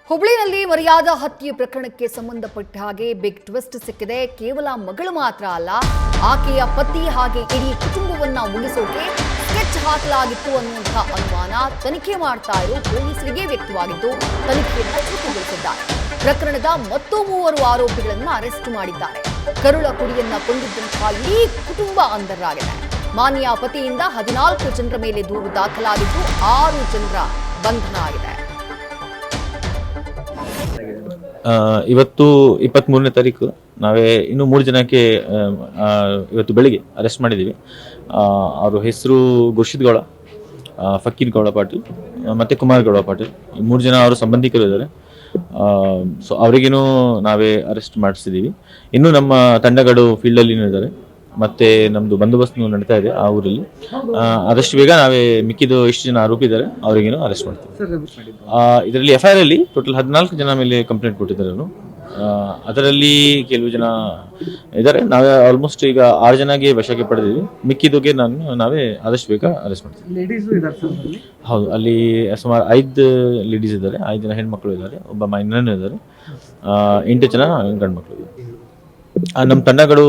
ಹುಬ್ಳಿನಲ್ಲಿ ಮರ್ಯಾದಾ ಹತ್ಯೆ ಪ್ರಕರಣಕ್ಕೆ ಸಂಬಂಧಪಟ್ಟ ಹಾಗೆ ಬಿಗ್ ಟ್ವಿಸ್ಟ್ ಸಿಕ್ಕಿದೆ. ಕೇವಲ ಮಗಳು ಮಾತ್ರ ಅಲ್ಲ, ಆಕೆಯ ಪತಿ ಹಾಗೆ ಇಡೀ ಕುಟುಂಬವನ್ನ ಮುಗಿಸೋಕೆ ಸ್ಕೆಚ್ ಹಾಕಲಾಗಿತ್ತು ಅನ್ನುವಂತಹ ಅನುಮಾನ ತನಿಖೆ ಮಾಡ್ತಾ ಇರೋ ಪೊಲೀಸರಿಗೆ ವ್ಯಕ್ತವಾಗಿದ್ದು ತನಿಖೆಯನ್ನು ಚುರುಕುಗೊಳಿಸಿದ್ದಾರೆ. ಪ್ರಕರಣದ ಮತ್ತೂ 3 ಆರೋಪಿಗಳನ್ನು ಅರೆಸ್ಟ್ ಮಾಡಿದ್ದಾರೆ. ಕರುಳ ಕುಡಿಯನ್ನ ಕೊಂದಿದ್ದಂತಹ ಇಡೀ ಕುಟುಂಬ ಅಂಧರಾಗಿದೆ. ಮಾನ್ಯ ಪತಿಯಿಂದ 14 ಜನರ ಮೇಲೆ ದೂರು ದಾಖಲಾಗಿದ್ದು 6 ಜನರ ಬಂಧನ ಆಗಿದೆ. ಇವತ್ತು 23ನೇ ತಾರೀಕು ನಾವೇ ಇನ್ನು 3 ಜನಕ್ಕೆ ಇವತ್ತು ಬೆಳಿಗ್ಗೆ ಅರೆಸ್ಟ್ ಮಾಡಿದ್ದೀವಿ. ಅವ್ರ ಹೆಸರು ಗುರ್ಷಿದ್ ಗೌಡ, ಫಕೀರ್ ಗೌಡ ಪಾಟೀಲ್ ಮತ್ತು ಕುಮಾರ್ ಗೌಡ ಪಾಟೀಲ್. ಈ 3 ಜನ ಅವರ ಸಂಬಂಧಿಕರು ಇದ್ದಾರೆ. ಸೊ ಅವರಿಗೇನು ನಾವೇ ಅರೆಸ್ಟ್ ಮಾಡಿಸಿದ್ದೀವಿ. ಇನ್ನು ನಮ್ಮ ತಂಡಗಳು ಫೀಲ್ಡಲ್ಲಿ ಇದ್ದಾರೆ ಮತ್ತು ನಮ್ಮದು ಬಂದೋಬಸ್ತ್ ನಡೀತಾ ಇದೆ ಆ ಊರಲ್ಲಿ. ಆದಷ್ಟು ಬೇಗ ನಾವೇ ಮಿಕ್ಕಿದ್ದು ಎಷ್ಟು ಜನ ಆರೋಪಿ ಇದ್ದಾರೆ ಅವರಿಗೇನು ಅರೆಸ್ಟ್ ಮಾಡ್ತೀವಿ. ಇದರಲ್ಲಿ FIR ಅಲ್ಲಿ ಟೋಟಲ್ 14 ಜನ ಮೇಲೆ ಕಂಪ್ಲೇಂಟ್ ಕೊಟ್ಟಿದ್ದಾರೆ. ಅದರಲ್ಲಿ ಕೆಲವು ಜನ ಇದ್ದಾರೆ. ನಾವೇ ಆಲ್ಮೋಸ್ಟ್ ಈಗ 6 ಜನಗೆ ವಶಕ್ಕೆ ಪಡೆದಿದ್ದೀವಿ. ಮಿಕ್ಕಿದಕ್ಕೆ ನಾವೇ ಆದಷ್ಟು ಬೇಗ ಅರೆಸ್ಟ್ ಮಾಡ್ತೀವಿ. ಹೌದು, ಅಲ್ಲಿ ಸುಮಾರು 5 ಲೇಡೀಸ್ ಇದ್ದಾರೆ, 5 ಜನ ಹೆಣ್ಮಕ್ಳು ಇದ್ದಾರೆ, ಒಬ್ಬ ಮೈನರ್ ಇದ್ದಾರೆ, 8 ಜನ ಗಂಡು ಮಕ್ಕಳು ಇದ್ದಾರೆ. ನಮ್ಮ ತಂಡಗಳು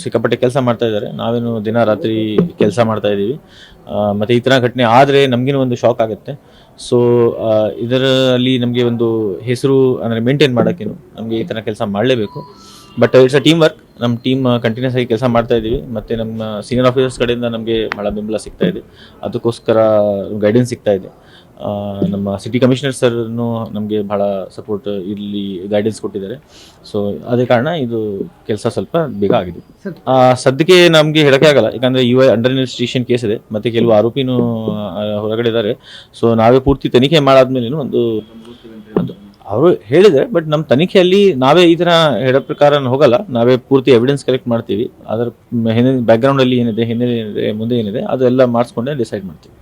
ಸಿಕ್ಕಾಪಟ್ಟೆ ಕೆಲಸ ಮಾಡ್ತಾ ಇದ್ದಾರೆ. ನಾವೇನು ದಿನ ರಾತ್ರಿ ಕೆಲಸ ಮಾಡ್ತಾ ಇದ್ದೀವಿ. ಮತ್ತು ಈ ಥರ ಘಟನೆ ಆದರೆ ನಮಗೇನು ಒಂದು ಶಾಕ್ ಆಗುತ್ತೆ. ಸೊ ಇದರಲ್ಲಿ ನಮಗೆ ಒಂದು ಹೆಸರು ಅಂದರೆ ಮೇಂಟೈನ್ ಮಾಡೋಕ್ಕೇನು ನಮಗೆ ಈ ಥರ ಕೆಲಸ ಮಾಡಲೇಬೇಕು. But it's a team work. ನಮ್ಮ ಟೀಮ್ ಕಂಟಿನ್ಯೂಸ್ ಆಗಿ ಕೆಲಸ ಮಾಡ್ತಾ ಇದ್ದೀವಿ ಮತ್ತು ನಮ್ಮ ಸೀನಿಯರ್ ಆಫೀಸರ್ಸ್ ಕಡೆಯಿಂದ ನಮಗೆ ಭಾಳ ಬೆಂಬಲ ಸಿಗ್ತಾ ಇದೆ. ಅದಕ್ಕೋಸ್ಕರ ಗೈಡೆನ್ಸ್ ಸಿಗ್ತಾ ಇದೆ. ನಮ್ಮ ಸಿಟಿ ಕಮಿಷನರ್ ಸರ್ನು ನಮಗೆ ಭಾಳ ಸಪೋರ್ಟ್ ಇಲ್ಲಿ ಗೈಡೆನ್ಸ್ ಕೊಟ್ಟಿದ್ದಾರೆ. ಸೊ ಅದೇ ಕಾರಣ ಇದು ಕೆಲಸ ಸ್ವಲ್ಪ ಬೇಗ ಆಗಿದೆ. ಸದ್ಯಕ್ಕೆ ನಮಗೆ ಹೇಳೋಕ್ಕೆ ಆಗಲ್ಲ, ಯಾಕಂದರೆ ಅಂಡರ್ ಇನ್ವೆಸ್ಟಿಗೇಷನ್ ಕೇಸ್ ಇದೆ ಮತ್ತು ಕೆಲವು ಆರೋಪಿನೂ ಹೊರಗಡೆ ಇದ್ದಾರೆ. ಸೊ ನಾವೇ ಪೂರ್ತಿ ತನಿಖೆ ಮಾಡಾದ್ಮೇಲೆ ಒಂದು ಅವರು ಹೇಳಿದ್ದಾರೆ. ಬಟ್ ನಮ್ಮ ತನಿಖೆಯಲ್ಲಿ ನಾವೇ ಈ ಥರ ಹೇಳೋ ಪ್ರಕಾರ ಹೋಗಲ್ಲ. ನಾವೇ ಪೂರ್ತಿ ಎವಿಡೆನ್ಸ್ ಕಲೆಕ್ಟ್ ಮಾಡ್ತೀವಿ. ಅದರ ಬ್ಯಾಕ್ಗ್ರೌಂಡಲ್ಲಿ ಏನಿದೆ, ಹಿನ್ನೆಲೆ ಏನಿದೆ, ಮುಂದೆ ಏನಿದೆ ಅದೆಲ್ಲ ಮಾಡಿಸ್ಕೊಂಡೇ ಡಿಸೈಡ್ ಮಾಡ್ತೀವಿ.